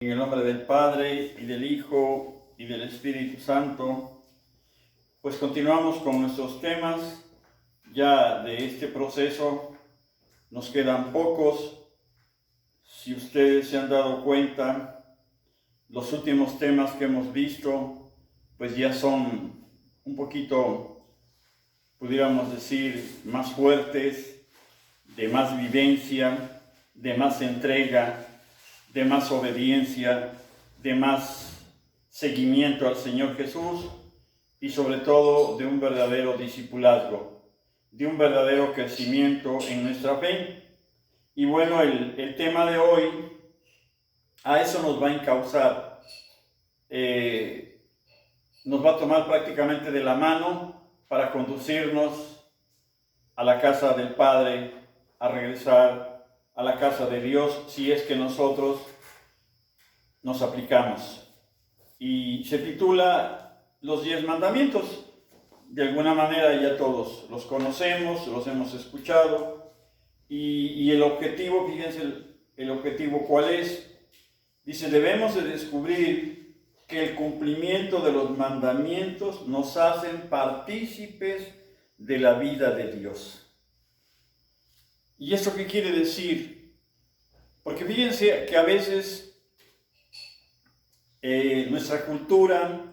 En el nombre del Padre, y del Hijo, y del Espíritu Santo, pues continuamos con nuestros temas. Ya de este proceso nos quedan pocos. Si ustedes se han dado cuenta, los últimos temas que hemos visto, pues ya son un poquito, pudiéramos decir, más fuertes, de más vivencia, de más entrega, de más obediencia, de más seguimiento al Señor Jesús y sobre todo de un verdadero discipulazgo, de un verdadero crecimiento en nuestra fe. Y bueno, el tema de hoy a eso nos va a encauzar, nos va a tomar prácticamente de la mano para conducirnos a la casa del Padre, a regresar a la casa de Dios, si es que nosotros nos aplicamos. Y se titula Los 10 mandamientos. De alguna manera ya todos los conocemos, los hemos escuchado. Y el objetivo, fíjense, el objetivo ¿cuál es? Dice, debemos de descubrir que el cumplimiento de los mandamientos nos hacen partícipes de la vida de Dios. ¿Y esto qué quiere decir? Porque fíjense que a veces nuestra cultura,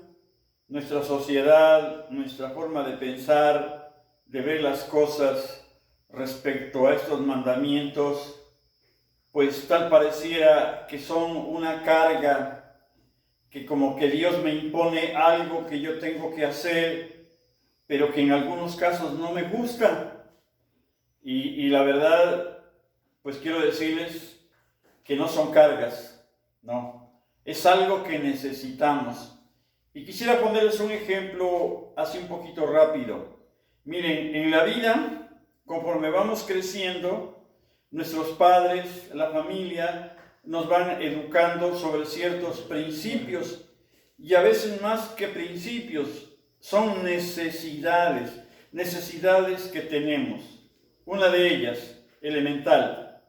nuestra sociedad, nuestra forma de pensar, de ver las cosas respecto a estos mandamientos, pues tal pareciera que son una carga, que como que Dios me impone algo que yo tengo que hacer, pero que en algunos casos no me gusta. Y la verdad, pues quiero decirles que no son cargas, no. Es algo que necesitamos. Y quisiera ponerles un ejemplo así un poquito rápido. Miren, en la vida, conforme vamos creciendo, nuestros padres, la familia, nos van educando sobre ciertos principios. Y a veces más que principios, son necesidades que tenemos. Una de ellas, elemental,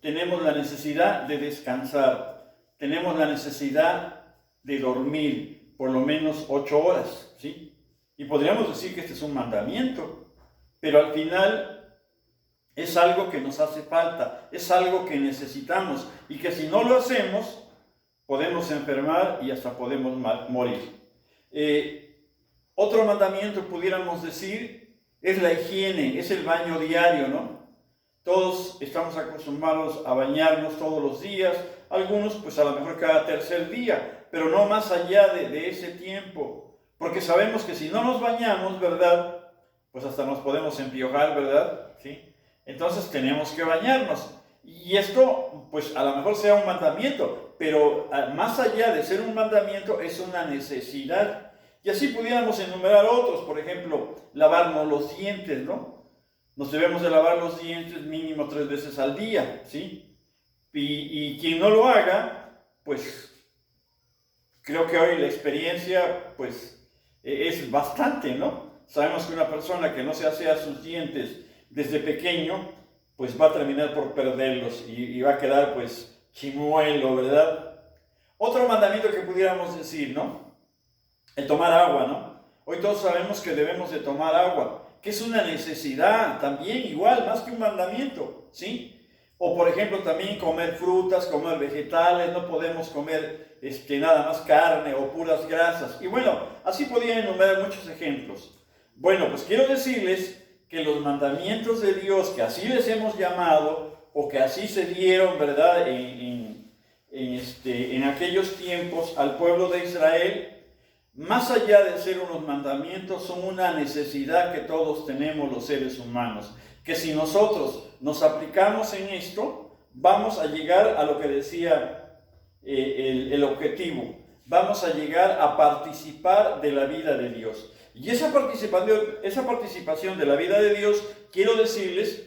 tenemos la necesidad de descansar, tenemos la necesidad de dormir por lo menos 8 horas, ¿sí? Y podríamos decir que este es un mandamiento, pero al final es algo que nos hace falta, es algo que necesitamos y que si no lo hacemos, podemos enfermar y hasta podemos morir. Otro mandamiento, pudiéramos decir, es la higiene, es el baño diario, ¿no? Todos estamos acostumbrados a bañarnos todos los días, algunos pues a lo mejor cada tercer día, pero no más allá de ese tiempo, porque sabemos que si no nos bañamos, ¿verdad? Pues hasta nos podemos empiojar, ¿verdad? ¿Sí? Entonces tenemos que bañarnos. Y esto pues a lo mejor sea un mandamiento, pero más allá de ser un mandamiento es una necesidad. Y así pudiéramos enumerar otros, por ejemplo, lavarnos los dientes, ¿no? Nos debemos de lavar los dientes mínimo 3 veces al día, ¿sí? Y quien no lo haga, pues creo que hoy la experiencia, pues es bastante, ¿no? Sabemos que una persona que no se asea sus dientes desde pequeño, pues va a terminar por perderlos y va a quedar pues chimuelo, ¿verdad? Otro mandamiento que pudiéramos decir, ¿no? El tomar agua, ¿no? Hoy todos sabemos que debemos de tomar agua, que es una necesidad también, igual, más que un mandamiento, ¿sí? O por ejemplo también comer frutas, comer vegetales, no podemos comer nada más carne o puras grasas. Y bueno, así podría enumerar muchos ejemplos. Bueno, pues quiero decirles que los mandamientos de Dios, que así les hemos llamado, o que así se dieron, ¿verdad? En aquellos tiempos al pueblo de Israel, más allá de ser unos mandamientos, son una necesidad que todos tenemos los seres humanos. Que si nosotros nos aplicamos en esto, vamos a llegar a lo que decía el objetivo. Vamos a llegar a participar de la vida de Dios. Y esa participación de la vida de Dios, quiero decirles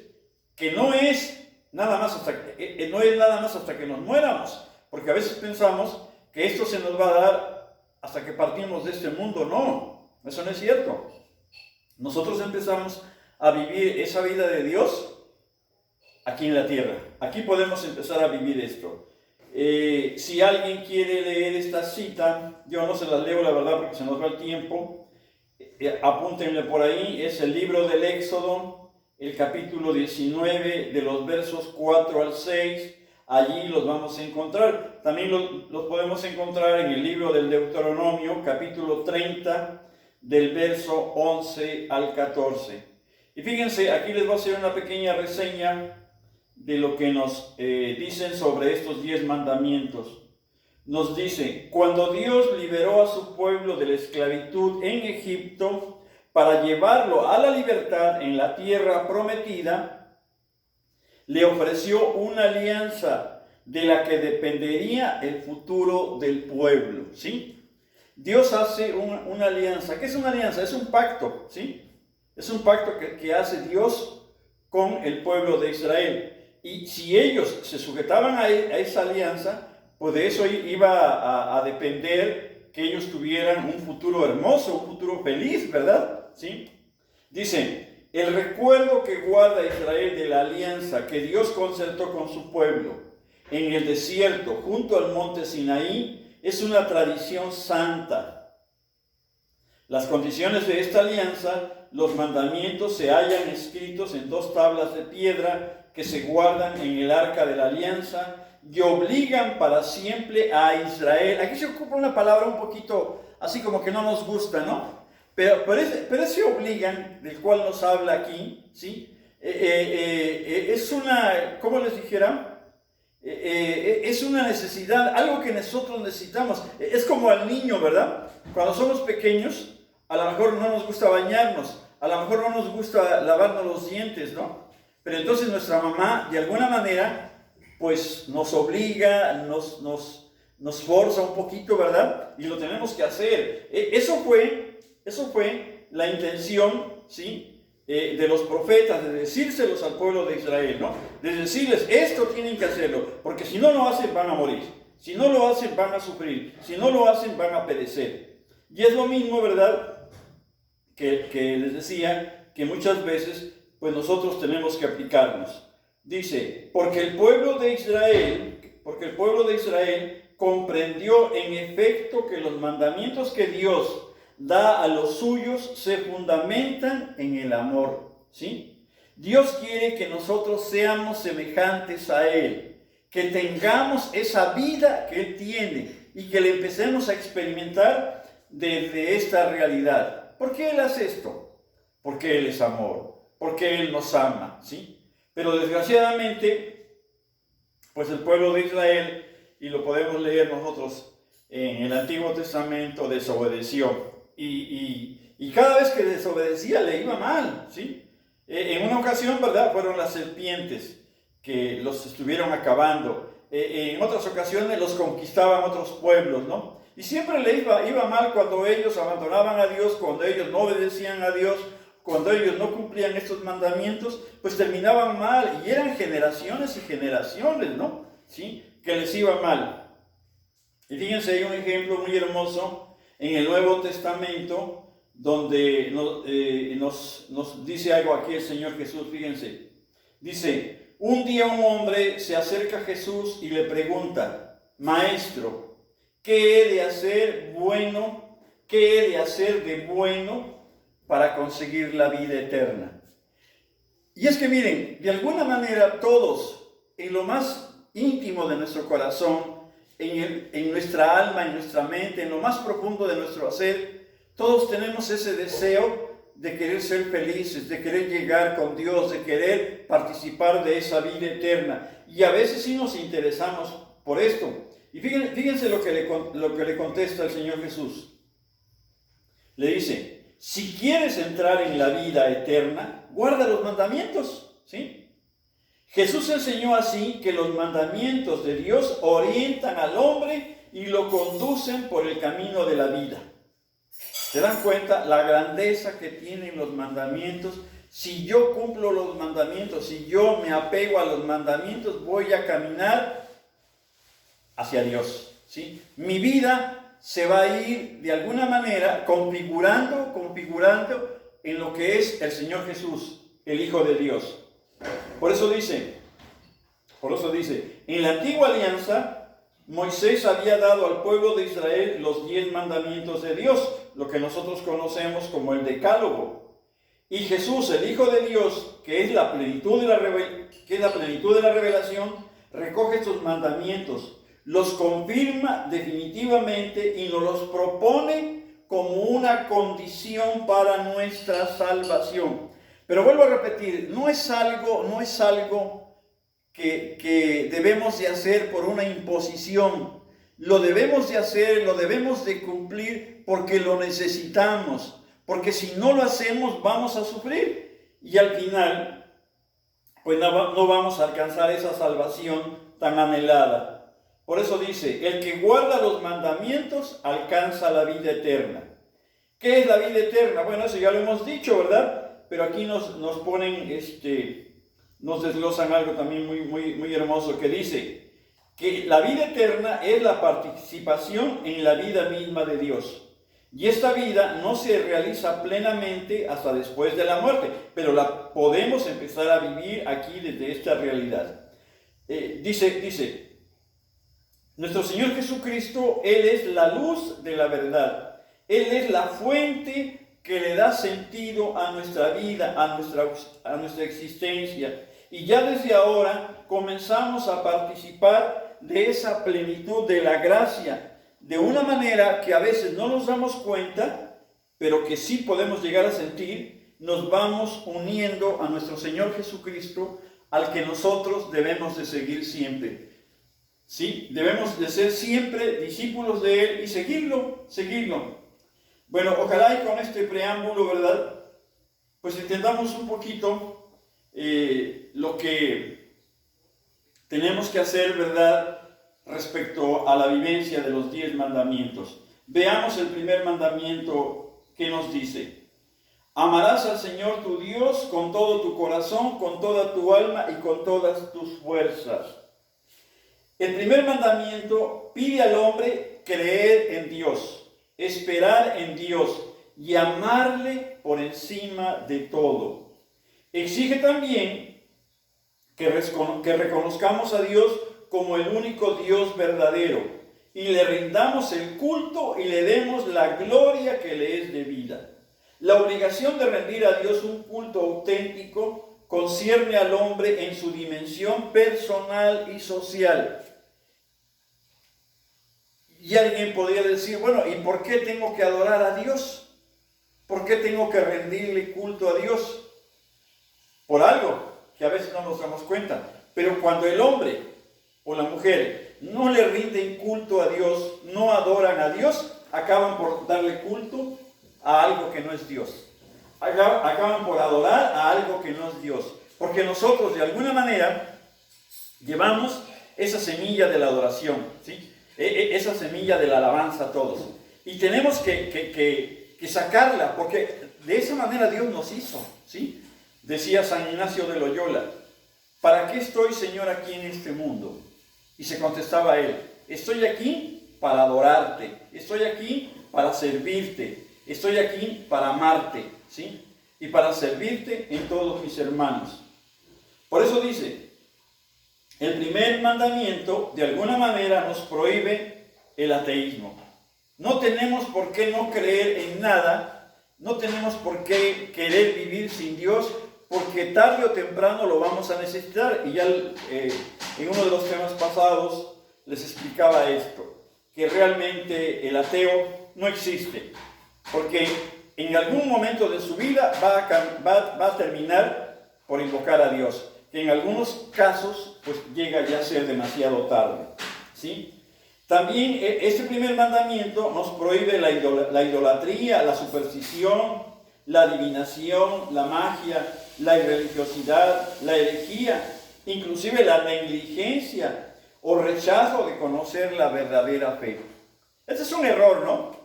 que no es nada más hasta que nos muéramos. Porque a veces pensamos que esto se nos va a dar hasta que partimos de este mundo. No, eso no es cierto. Nosotros empezamos a vivir esa vida de Dios aquí en la tierra. Aquí podemos empezar a vivir esto. Si alguien quiere leer esta cita, yo no se las leo la verdad porque se nos va el tiempo, apúntenle por ahí, es el libro del Éxodo, el capítulo 19, de los versos 4 al 6, allí los vamos a encontrar. También los podemos encontrar en el libro del Deuteronomio, capítulo 30, del verso 11 al 14. Y fíjense, aquí les voy a hacer una pequeña reseña de lo que nos dicen sobre estos 10 mandamientos. Nos dice: cuando Dios liberó a su pueblo de la esclavitud en Egipto para llevarlo a la libertad en la tierra prometida, le ofreció una alianza de la que dependería el futuro del pueblo, ¿sí? Dios hace una alianza. ¿Qué es una alianza? Es un pacto, ¿sí? Es un pacto que hace Dios con el pueblo de Israel. Y si ellos se sujetaban a esa alianza, pues de eso iba a depender que ellos tuvieran un futuro hermoso, un futuro feliz, ¿verdad? ¿Sí? Dice: el recuerdo que guarda Israel de la alianza que Dios concertó con su pueblo en el desierto junto al monte Sinaí es una tradición santa. Las condiciones de esta alianza, los mandamientos, se hallan escritos en 2 tablas de piedra que se guardan en el arca de la alianza y obligan para siempre a Israel. Aquí se ocupa una palabra un poquito así como que no nos gusta, ¿no? Pero ese obligan, del cual nos habla aquí, ¿sí? Es una, ¿cómo les dijera? Es una necesidad, algo que nosotros necesitamos. Es como al niño, ¿verdad? Cuando somos pequeños, a lo mejor no nos gusta bañarnos, a lo mejor no nos gusta lavarnos los dientes, ¿no? Pero entonces nuestra mamá, de alguna manera, pues nos obliga, nos forza un poquito, ¿verdad? Y lo tenemos que hacer. Eso fue la intención, ¿sí? De los profetas, de decírselos al pueblo de Israel, ¿no? De decirles: esto tienen que hacerlo, porque si no lo hacen van a morir, si no lo hacen van a sufrir, si no lo hacen van a perecer. Y es lo mismo, ¿verdad? Que les decía, que muchas veces pues nosotros tenemos que aplicarnos. Dice: porque el pueblo de Israel comprendió en efecto que los mandamientos que Dios da a los suyos se fundamentan en el amor, ¿sí? Dios quiere que nosotros seamos semejantes a Él, que tengamos esa vida que Él tiene y que le empecemos a experimentar desde esta realidad. ¿Por qué Él hace esto? Porque Él es amor, porque Él nos ama, ¿sí? Pero desgraciadamente, pues el pueblo de Israel, y lo podemos leer nosotros en el Antiguo Testamento, desobedeció. Y cada vez que desobedecía le iba mal, ¿sí? En una ocasión, ¿verdad?, fueron las serpientes que los estuvieron acabando. En otras ocasiones los conquistaban otros pueblos, ¿no? Y siempre le iba mal cuando ellos abandonaban a Dios, cuando ellos no obedecían a Dios, cuando ellos no cumplían estos mandamientos, pues terminaban mal, y eran generaciones y generaciones, ¿no? ¿Sí? Que les iba mal. Y fíjense, hay un ejemplo muy hermoso en el Nuevo Testamento, donde nos dice algo aquí el Señor Jesús. Fíjense, dice: un día un hombre se acerca a Jesús y le pregunta: Maestro, ¿qué he de hacer bueno? ¿Qué he de hacer de bueno para conseguir la vida eterna? Y es que miren, de alguna manera todos, en lo más íntimo de nuestro corazón, en nuestra alma, en nuestra mente, en lo más profundo de nuestro ser, todos tenemos ese deseo de querer ser felices, de querer llegar con Dios, de querer participar de esa vida eterna. Y a veces sí nos interesamos por esto. Y fíjense lo que le contesta el Señor Jesús. Le dice: si quieres entrar en la vida eterna, guarda los mandamientos, ¿sí? Jesús enseñó así que los mandamientos de Dios orientan al hombre y lo conducen por el camino de la vida. ¿Se dan cuenta la grandeza que tienen los mandamientos? Si yo cumplo los mandamientos, si yo me apego a los mandamientos, voy a caminar hacia Dios, ¿sí? Mi vida se va a ir de alguna manera configurando en lo que es el Señor Jesús, el Hijo de Dios. Por eso dice, en la antigua alianza, Moisés había dado al pueblo de Israel los 10 mandamientos de Dios, lo que nosotros conocemos como el Decálogo. Y Jesús, el Hijo de Dios, que es la plenitud de la revelación, recoge estos mandamientos, los confirma definitivamente y nos los propone como una condición para nuestra salvación. Pero vuelvo a repetir, no es algo que debemos de hacer por una imposición. Lo debemos de hacer, lo debemos de cumplir porque lo necesitamos. Porque si no lo hacemos vamos a sufrir. Y al final, pues no vamos a alcanzar esa salvación tan anhelada. Por eso dice, el que guarda los mandamientos alcanza la vida eterna. ¿Qué es la vida eterna? Bueno, eso ya lo hemos dicho, ¿verdad? Pero aquí nos ponen, nos desglosan algo también muy hermoso que dice que la vida eterna es la participación en la vida misma de Dios. Y esta vida no se realiza plenamente hasta después de la muerte, pero la podemos empezar a vivir aquí desde esta realidad. Dice, nuestro Señor Jesucristo, Él es la luz de la verdad. Él es la fuente que le da sentido a nuestra vida, a nuestra existencia. Y ya desde ahora comenzamos a participar de esa plenitud de la gracia, de una manera que a veces no nos damos cuenta, pero que sí podemos llegar a sentir. Nos vamos uniendo a nuestro Señor Jesucristo, al que nosotros debemos de seguir siempre. ¿Sí? Debemos de ser siempre discípulos de Él y seguirlo. Bueno, ojalá y con este preámbulo, ¿verdad? Pues entendamos un poquito lo que tenemos que hacer, ¿verdad?, respecto a la vivencia de los 10 mandamientos. Veamos el primer mandamiento que nos dice: amarás al Señor tu Dios con todo tu corazón, con toda tu alma y con todas tus fuerzas. El primer mandamiento pide al hombre creer en Dios, esperar en Dios y amarle por encima de todo. Exige también que reconozcamos a Dios como el único Dios verdadero y le rindamos el culto y le demos la gloria que le es debida. La obligación de rendir a Dios un culto auténtico concierne al hombre en su dimensión personal y social. Y alguien podría decir, bueno, ¿y por qué tengo que adorar a Dios? ¿Por qué tengo que rendirle culto a Dios? Por algo que a veces no nos damos cuenta. Pero cuando el hombre o la mujer no le rinden culto a Dios, no adoran a Dios, acaban por darle culto a algo que no es Dios. Acaban por adorar a algo que no es Dios. Porque nosotros de alguna manera llevamos esa semilla de la adoración, ¿sí? Esa semilla de la alabanza a todos. Y tenemos que sacarla, porque de esa manera Dios nos hizo, ¿sí? Decía San Ignacio de Loyola, ¿para qué estoy, Señor, aquí en este mundo? Y se contestaba él, estoy aquí para adorarte, estoy aquí para servirte, estoy aquí para amarte, ¿sí? Y para servirte en todos mis hermanos. Por eso dice, el primer mandamiento de alguna manera nos prohíbe el ateísmo. No tenemos por qué no creer en nada, no tenemos por qué querer vivir sin Dios, porque tarde o temprano lo vamos a necesitar. Y ya en uno de los temas pasados les explicaba esto, que realmente el ateo no existe, porque en algún momento de su vida va a terminar por invocar a Dios, que en algunos casos pues llega ya a ser demasiado tarde, ¿sí? También este primer mandamiento nos prohíbe la idolatría, la superstición, la adivinación, la magia, la irreligiosidad, la herejía, inclusive la negligencia o rechazo de conocer la verdadera fe. Este es un error, ¿no?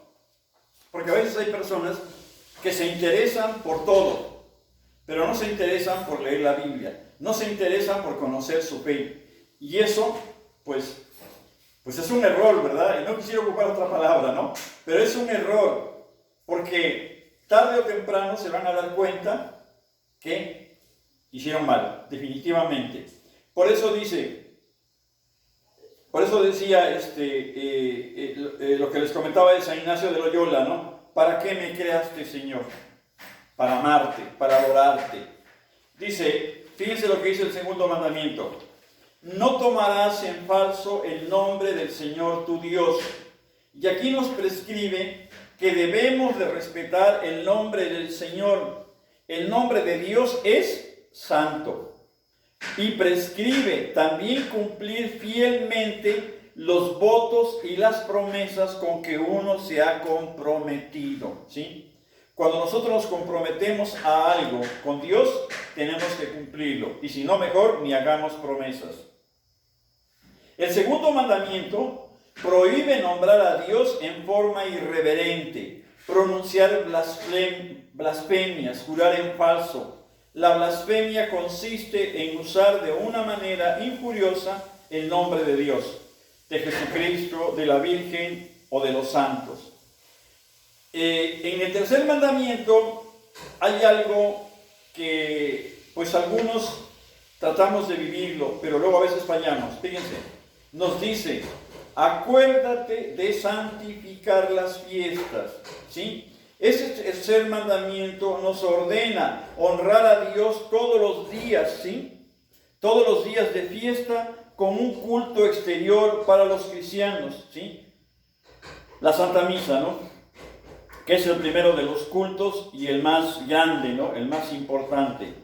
Porque a veces hay personas que se interesan por todo, pero no se interesan por leer la Biblia, no se interesan por conocer su fe. Y eso, pues es un error, ¿verdad? Y no quisiera ocupar otra palabra, ¿no? Pero es un error, porque tarde o temprano se van a dar cuenta que hicieron mal, definitivamente. Por eso dice, Por eso decía lo que les comentaba de San Ignacio de Loyola, ¿no? ¿Para qué me creaste, Señor? Para amarte, para adorarte. Dice, fíjense lo que dice el segundo mandamiento. No tomarás en falso el nombre del Señor tu Dios. Y aquí nos prescribe que debemos de respetar el nombre del Señor. El nombre de Dios es santo. Y prescribe también cumplir fielmente los votos y las promesas con que uno se ha comprometido, ¿sí? Cuando nosotros nos comprometemos a algo con Dios, tenemos que cumplirlo. Y si no, mejor ni hagamos promesas. El segundo mandamiento prohíbe nombrar a Dios en forma irreverente, pronunciar blasfemias, jurar en falso. La blasfemia consiste en usar de una manera injuriosa el nombre de Dios, de Jesucristo, de la Virgen o de los santos. En el tercer mandamiento hay algo que pues algunos tratamos de vivirlo, pero luego a veces fallamos. Fíjense, nos dice, acuérdate de santificar las fiestas, ¿sí? Ese tercer mandamiento nos ordena honrar a Dios todos los días, ¿sí? Todos los días de fiesta con un culto exterior para los cristianos, ¿sí? La Santa Misa, ¿no? Que es el primero de los cultos y el más grande, ¿no? El más importante.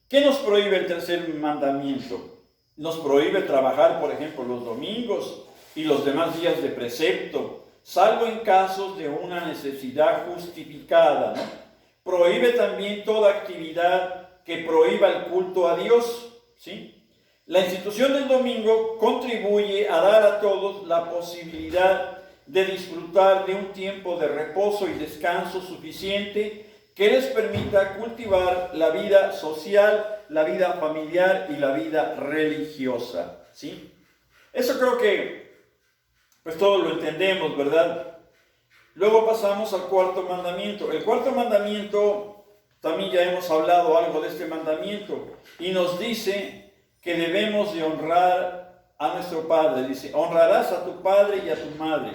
¿Qué nos prohíbe el tercer mandamiento? Nos prohíbe trabajar, por ejemplo, los domingos y los demás días de precepto, salvo en casos de una necesidad justificada, ¿no? Prohíbe también toda actividad que prohíba el culto a Dios, ¿sí? La institución del domingo contribuye a dar a todos la posibilidad de disfrutar de un tiempo de reposo y descanso suficiente que les permita cultivar la vida social, la vida familiar y la vida religiosa, ¿sí? Eso creo que pues todos lo entendemos, ¿verdad? Luego pasamos al cuarto mandamiento. El cuarto mandamiento, también ya hemos hablado algo de este mandamiento, y nos dice que debemos de honrar a nuestro Padre. Dice, honrarás a tu padre y a tu madre.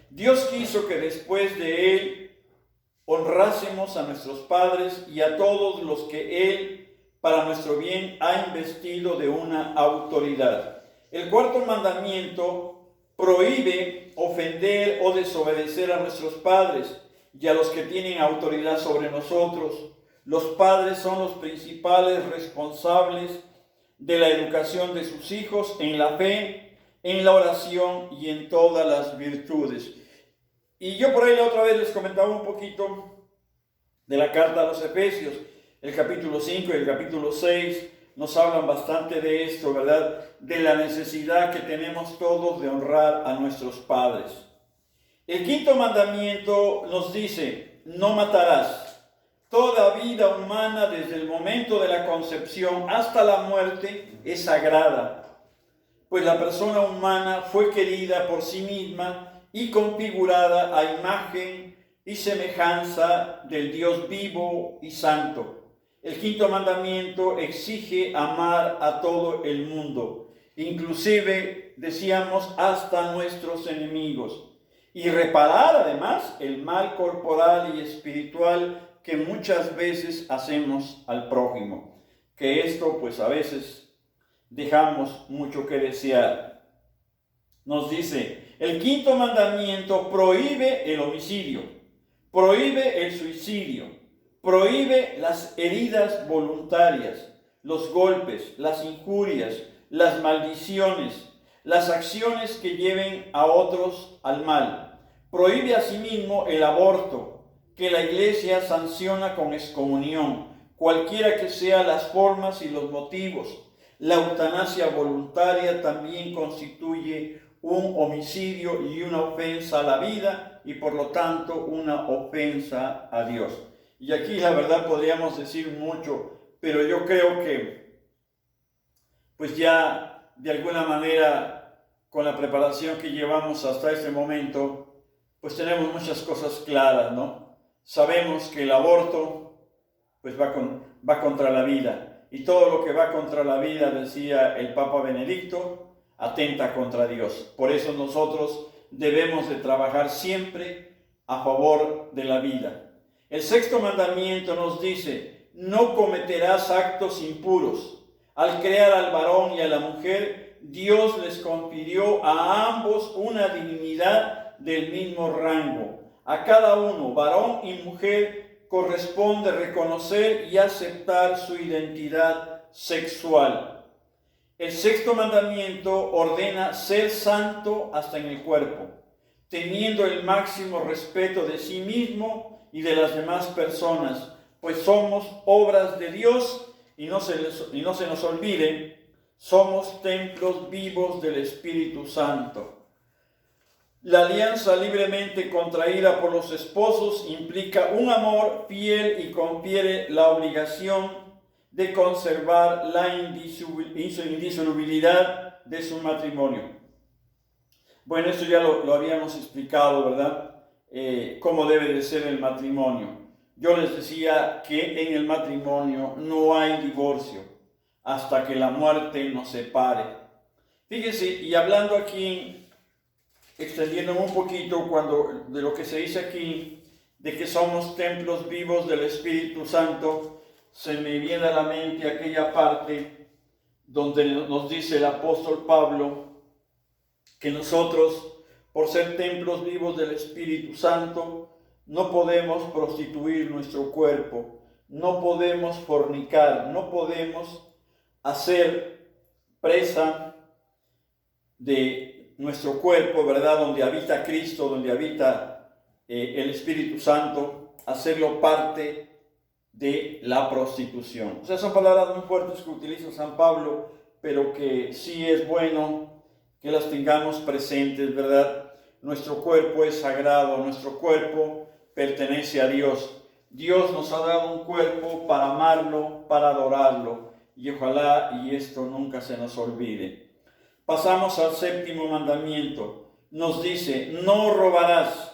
Dios quiso que después de Él honrásemos a nuestros padres y a todos los que Él, para nuestro bien, ha investido de una autoridad. El cuarto mandamiento prohíbe ofender o desobedecer a nuestros padres y a los que tienen autoridad sobre nosotros. Los padres son los principales responsables de la educación de sus hijos en la fe, en la oración y en todas las virtudes. Y yo por ahí la otra vez les comentaba un poquito de la carta a los Efesios. El capítulo 5 y el capítulo 6 nos hablan bastante de esto, ¿verdad? De la necesidad que tenemos todos de honrar a nuestros padres. El quinto mandamiento nos dice, no matarás. Toda vida humana desde el momento de la concepción hasta la muerte es sagrada, pues la persona humana fue querida por sí misma y configurada a imagen y semejanza del Dios vivo y santo. El quinto mandamiento exige amar a todo el mundo, inclusive, decíamos, hasta nuestros enemigos, y reparar además el mal corporal y espiritual que muchas veces hacemos al prójimo, que esto pues a veces dejamos mucho que desear. Nos dice, el quinto mandamiento prohíbe el homicidio, prohíbe el suicidio, prohíbe las heridas voluntarias, los golpes, las injurias, las maldiciones, las acciones que lleven a otros al mal. Prohíbe asimismo el aborto, que la Iglesia sanciona con excomunión, cualquiera que sean las formas y los motivos. La eutanasia voluntaria también constituye un homicidio y una ofensa a la vida y por lo tanto una ofensa a Dios. Y aquí la verdad podríamos decir mucho, pero yo creo que pues ya de alguna manera con la preparación que llevamos hasta este momento, pues tenemos muchas cosas claras, ¿no? Sabemos que el aborto pues va contra la vida, y todo lo que va contra la vida, decía el Papa Benedicto, atenta contra Dios. Por eso nosotros debemos de trabajar siempre a favor de la vida. El sexto mandamiento nos dice: no cometerás actos impuros. Al crear al varón y a la mujer, Dios les confirió a ambos una dignidad del mismo rango. A cada uno, varón y mujer, corresponde reconocer y aceptar su identidad sexual. El sexto mandamiento ordena ser santo hasta en el cuerpo, teniendo el máximo respeto de sí mismo y de las demás personas, pues somos obras de Dios y no se nos olvide, somos templos vivos del Espíritu Santo. La alianza libremente contraída por los esposos implica un amor fiel y confiere la obligación de conservar la indisolubilidad de su matrimonio. Bueno, esto ya lo habíamos explicado, ¿verdad? Cómo debe de ser el matrimonio. Yo les decía que en el matrimonio no hay divorcio hasta que la muerte nos separe. Fíjense, y hablando aquí, extendiéndome un poquito de lo que se dice aquí, de que somos templos vivos del Espíritu Santo, se me viene a la mente aquella parte donde nos dice el apóstol Pablo que nosotros, por ser templos vivos del Espíritu Santo, no podemos prostituir nuestro cuerpo, no podemos fornicar, no podemos hacer presa de nuestro cuerpo, ¿verdad? Donde habita Cristo, donde habita el Espíritu Santo, hacerlo parte de la prostitución. O sea, son palabras muy fuertes que utiliza San Pablo, pero que sí es bueno que las tengamos presentes, ¿verdad? Nuestro cuerpo es sagrado, nuestro cuerpo pertenece a Dios. Dios nos ha dado un cuerpo para amarlo, para adorarlo, y ojalá y esto nunca se nos olvide. Pasamos al séptimo mandamiento. Nos dice: no robarás.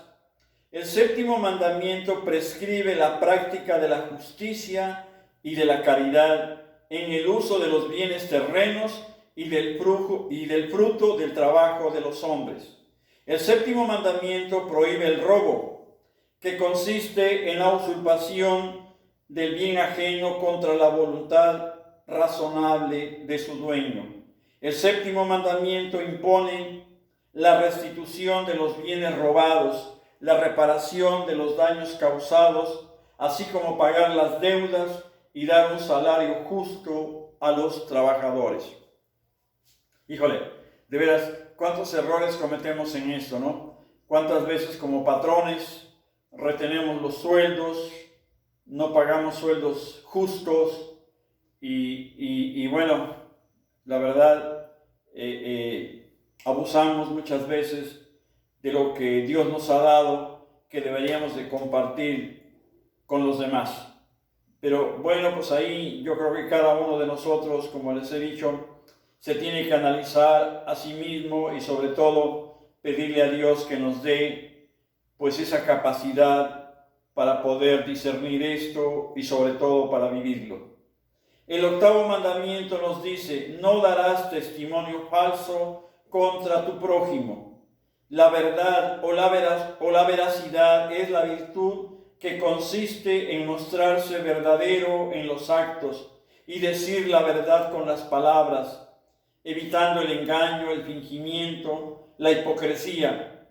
El séptimo mandamiento prescribe la práctica de la justicia y de la caridad en el uso de los bienes terrenos y del fruto del trabajo de los hombres. El séptimo mandamiento prohíbe el robo, que consiste en la usurpación del bien ajeno contra la voluntad razonable de su dueño. El séptimo mandamiento impone la restitución de los bienes robados, la reparación de los daños causados, así como pagar las deudas y dar un salario justo a los trabajadores. Híjole, de veras, cuántos errores cometemos en esto, ¿no? Cuántas veces como patrones retenemos los sueldos, no pagamos sueldos justos y bueno, la verdad, abusamos muchas veces de lo que Dios nos ha dado, que deberíamos de compartir con los demás. Pero bueno, pues ahí yo creo que cada uno de nosotros, como les he dicho, se tiene que analizar a sí mismo y sobre todo pedirle a Dios que nos dé pues esa capacidad para poder discernir esto y sobre todo para vivirlo. El octavo mandamiento nos dice: no darás testimonio falso contra tu prójimo. La verdad o la veracidad es la virtud que consiste en mostrarse verdadero en los actos y decir la verdad con las palabras, evitando el engaño, el fingimiento, la hipocresía.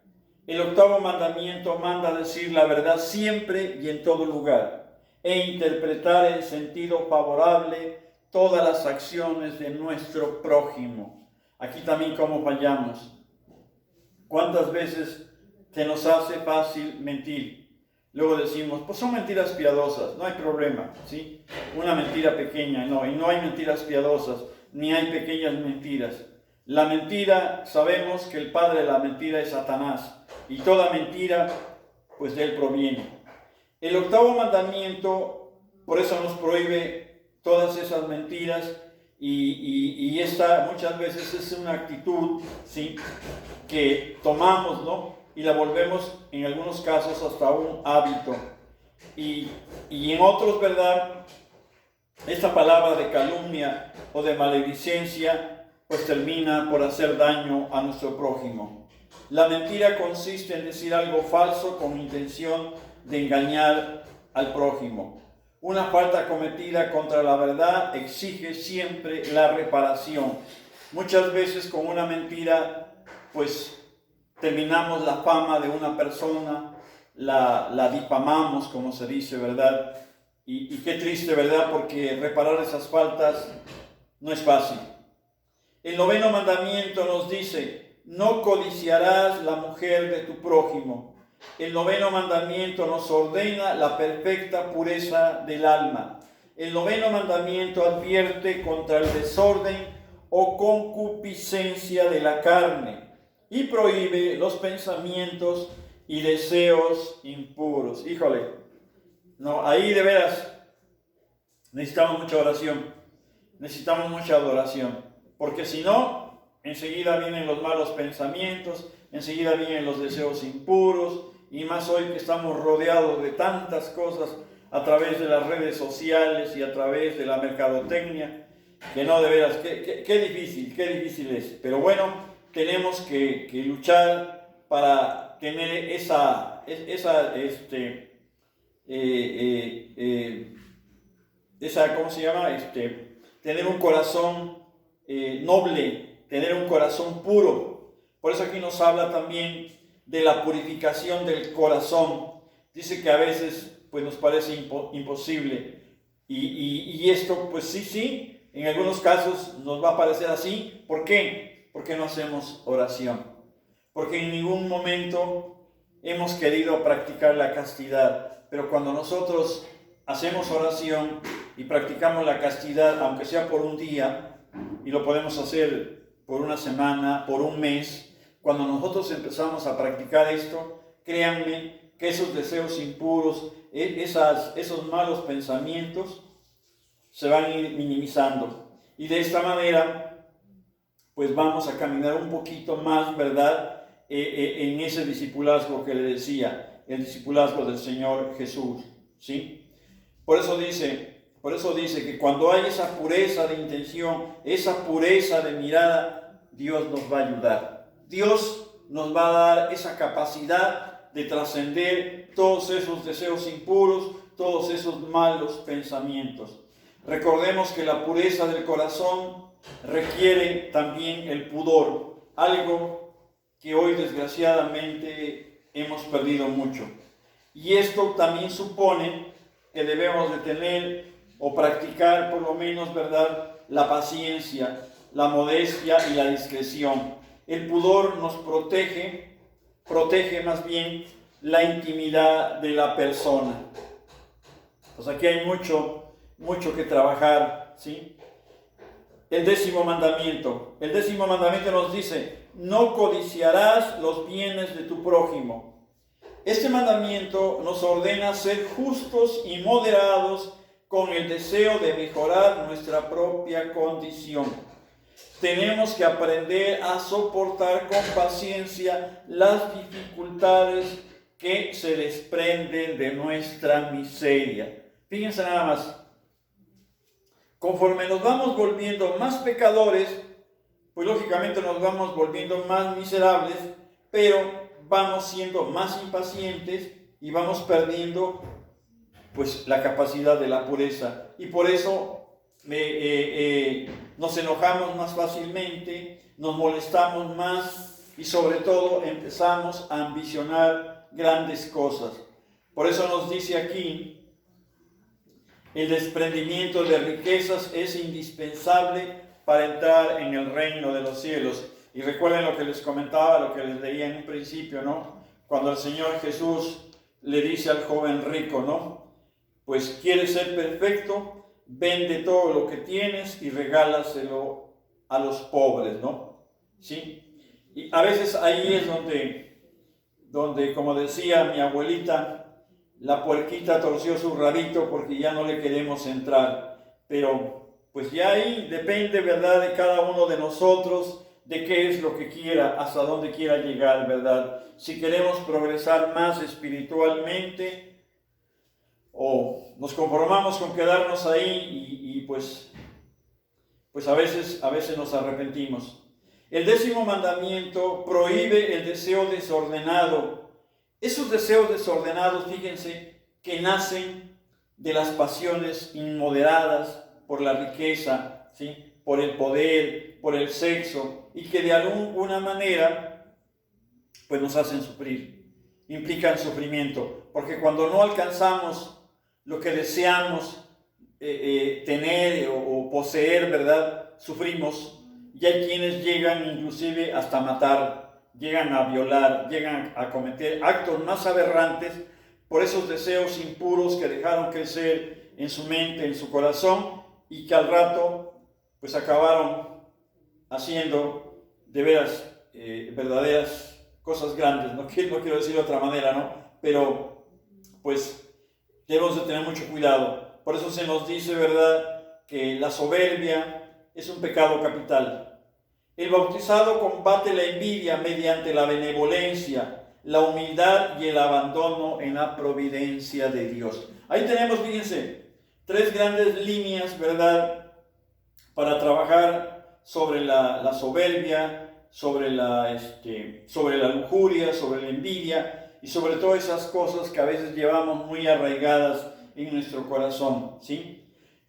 El octavo mandamiento manda decir la verdad siempre y en todo lugar, e interpretar en sentido favorable todas las acciones de nuestro prójimo. Aquí también cómo fallamos. ¿Cuántas veces se nos hace fácil mentir? Luego decimos, pues son mentiras piadosas, no hay problema, ¿sí? Una mentira pequeña, no, y no hay mentiras piadosas, ni hay pequeñas mentiras. La mentira, sabemos que el padre de la mentira es Satanás, y toda mentira, pues de él proviene. El octavo mandamiento, por eso nos prohíbe todas esas mentiras, y esta muchas veces es una actitud, ¿sí?, que tomamos, ¿no?, y la volvemos en algunos casos hasta un hábito. Y en otros, ¿verdad?, esta palabra de calumnia o de maledicencia pues termina por hacer daño a nuestro prójimo. La mentira consiste en decir algo falso con intención de engañar al prójimo. Una falta cometida contra la verdad exige siempre la reparación. Muchas veces con una mentira, pues terminamos la fama de una persona, la difamamos, como se dice, ¿verdad? Y qué triste, ¿verdad? Porque reparar esas faltas no es fácil. El 9º mandamiento nos dice: no codiciarás la mujer de tu prójimo. El 9º mandamiento nos ordena la perfecta pureza del alma. El 9º mandamiento advierte contra el desorden o concupiscencia de la carne y prohíbe los pensamientos y deseos impuros. Híjole, no, ahí de veras necesitamos mucha oración, necesitamos mucha adoración, porque si no, enseguida vienen los malos pensamientos, enseguida vienen los deseos impuros, y más hoy que estamos rodeados de tantas cosas a través de las redes sociales y a través de la mercadotecnia, que no, de veras, qué difícil es. Pero bueno, tenemos que luchar para tener ¿cómo se llama? Tener un corazón noble, tener un corazón puro. Por eso aquí nos habla también de la purificación del corazón. Dice que a veces pues nos parece imposible. Y esto pues sí, en algunos casos nos va a parecer así. ¿Por qué? Porque no hacemos oración. Porque en ningún momento hemos querido practicar la castidad. Pero cuando nosotros hacemos oración y practicamos la castidad, aunque sea por un día, y lo podemos hacer por una semana, por un mes, cuando nosotros empezamos a practicar esto, créanme que esos deseos impuros, esos malos pensamientos, se van a ir minimizando. Y de esta manera, pues vamos a caminar un poquito más, ¿verdad? En ese discipulazgo que le decía, el discipulazgo del Señor Jesús, ¿sí? Por eso dice que cuando hay esa pureza de intención, esa pureza de mirada, Dios nos va a ayudar. Dios nos va a dar esa capacidad de trascender todos esos deseos impuros, todos esos malos pensamientos. Recordemos que la pureza del corazón requiere también el pudor, algo que hoy desgraciadamente hemos perdido mucho. Y esto también supone que debemos de tener o practicar por lo menos, ¿verdad?, la paciencia, la modestia y la discreción. El pudor nos protege más bien la intimidad de la persona. Pues aquí hay mucho que trabajar, ¿sí? El 10º mandamiento nos dice: no codiciarás los bienes de tu prójimo. Este mandamiento nos ordena ser justos y moderados con el deseo de mejorar nuestra propia condición. Tenemos que aprender a soportar con paciencia las dificultades que se desprenden de nuestra miseria. Fíjense nada más. Conforme nos vamos volviendo más pecadores, pues lógicamente nos vamos volviendo más miserables, pero vamos siendo más impacientes y vamos perdiendo pues la capacidad de la pureza. Y por eso nos enojamos más fácilmente, nos molestamos más y sobre todo empezamos a ambicionar grandes cosas. Por eso nos dice aquí: el desprendimiento de riquezas es indispensable para entrar en el reino de los cielos. Y recuerden lo que les comentaba, lo que les leía en un principio, ¿no? Cuando el Señor Jesús le dice al joven rico, ¿no? Pues quieres ser perfecto, vende todo lo que tienes y regálaselo a los pobres, ¿no? ¿Sí? Y a veces ahí es donde, como decía mi abuelita, la puerquita torció su rabito porque ya no le queremos entrar. Pero pues ya ahí depende, ¿verdad?, de cada uno de nosotros, de qué es lo que quiera, hasta dónde quiera llegar, ¿verdad? Si queremos progresar más espiritualmente, o nos conformamos con quedarnos ahí y pues pues a veces nos arrepentimos. El 10º mandamiento prohíbe el deseo desordenado. Esos deseos desordenados, fíjense, que nacen de las pasiones inmoderadas por la riqueza, ¿sí?, por el poder, por el sexo, y que de alguna manera pues nos hacen sufrir, implican sufrimiento, porque cuando no alcanzamos lo que deseamos tener o poseer, ¿verdad?, sufrimos. Y hay quienes llegan inclusive hasta matar, llegan a violar, llegan a cometer actos más aberrantes por esos deseos impuros que dejaron crecer en su mente, en su corazón, y que al rato pues acabaron haciendo de veras verdaderas cosas grandes. No quiero decir de otra manera, ¿no? Pero pues debemos de tener mucho cuidado. Por eso se nos dice, ¿verdad?, que la soberbia es un pecado capital. El bautizado combate la envidia mediante la benevolencia, la humildad y el abandono en la providencia de Dios. Ahí tenemos, fíjense, 3 grandes líneas, ¿verdad?, para trabajar sobre la soberbia, sobre la lujuria, sobre la envidia y sobre todas esas cosas que a veces llevamos muy arraigadas en nuestro corazón, ¿sí?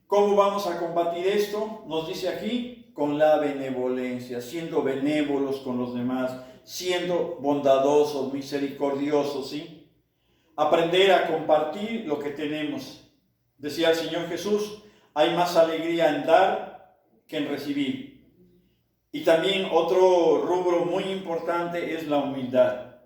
¿Cómo vamos a combatir esto? Nos dice aquí, con la benevolencia, siendo benévolos con los demás, siendo bondadosos, misericordiosos, ¿sí? Aprender a compartir lo que tenemos. Decía el Señor Jesús, hay más alegría en dar que en recibir. Y también otro rubro muy importante es la humildad.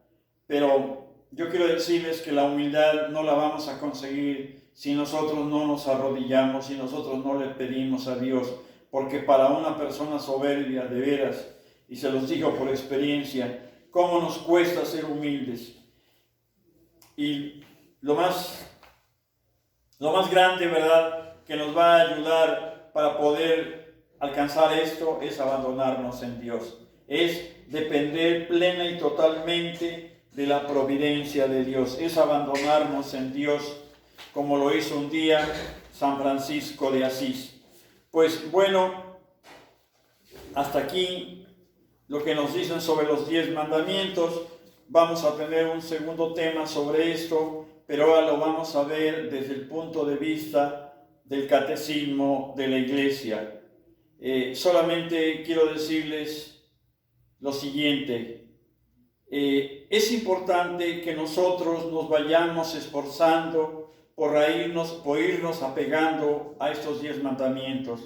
Pero yo quiero decirles que la humildad no la vamos a conseguir si nosotros no nos arrodillamos, si nosotros no le pedimos a Dios. Porque para una persona soberbia, de veras, y se los digo por experiencia, cómo nos cuesta ser humildes. Y lo más grande, ¿verdad?, que nos va a ayudar para poder alcanzar esto es abandonarnos en Dios. Es depender plena y totalmente de la providencia de Dios. Es abandonarnos en Dios, como lo hizo un día San Francisco de Asís. Pues bueno, hasta aquí lo que nos dicen sobre los 10 mandamientos. Vamos a tener un segundo tema sobre esto, pero ahora lo vamos a ver desde el punto de vista del catecismo de la Iglesia. Solamente quiero decirles lo siguiente. Es importante que nosotros nos vayamos esforzando por irnos apegando a estos 10 mandamientos,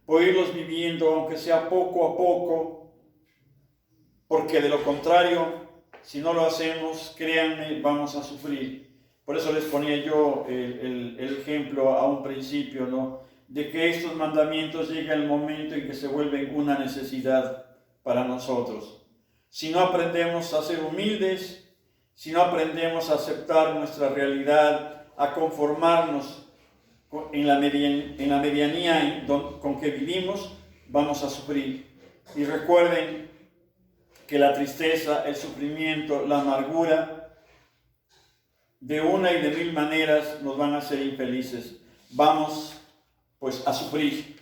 por irlos viviendo, aunque sea poco a poco, porque de lo contrario, si no lo hacemos, créanme, vamos a sufrir. Por eso les ponía yo el ejemplo a un principio, ¿no?, de que estos mandamientos llega el momento en que se vuelven una necesidad para nosotros. Si no aprendemos a ser humildes, si no aprendemos a aceptar nuestra realidad, a conformarnos en la medianía con que vivimos, vamos a sufrir. Y recuerden que la tristeza, el sufrimiento, la amargura, de una y de mil maneras nos van a hacer infelices. Vamos pues a sufrir,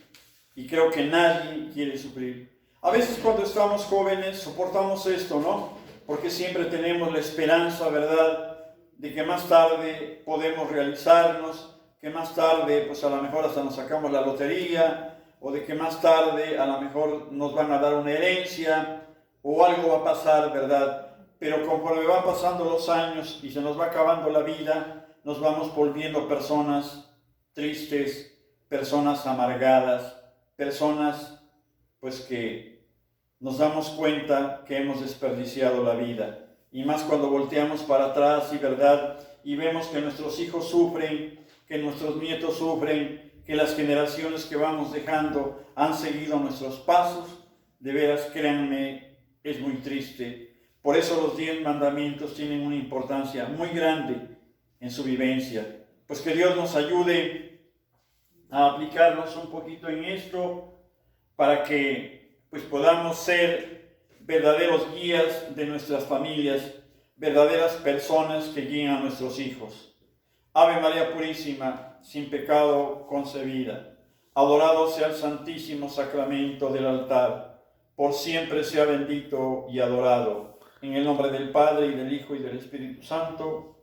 y creo que nadie quiere sufrir. A veces cuando estamos jóvenes soportamos esto, ¿no? Porque siempre tenemos la esperanza, ¿verdad?, de que más tarde podemos realizarnos, que más tarde pues a lo mejor hasta nos sacamos la lotería, o de que más tarde a lo mejor nos van a dar una herencia, o algo va a pasar, ¿verdad? Pero conforme van pasando los años y se nos va acabando la vida, nos vamos volviendo personas tristes, personas amargadas, personas pues que nos damos cuenta que hemos desperdiciado la vida. Y más cuando volteamos para atrás y verdad, y vemos que nuestros hijos sufren, que nuestros nietos sufren, que las generaciones que vamos dejando han seguido nuestros pasos. De veras, créanme, es muy triste. Por eso los 10 mandamientos tienen una importancia muy grande en su vivencia. Pues que Dios nos ayude a aplicarnos un poquito en esto para que pues podamos ser verdaderos guías de nuestras familias, verdaderas personas que guíen a nuestros hijos. Ave María Purísima, sin pecado concebida. Adorado sea el santísimo sacramento del altar, por siempre sea bendito y adorado. En el nombre del Padre, y del Hijo, y del Espíritu Santo.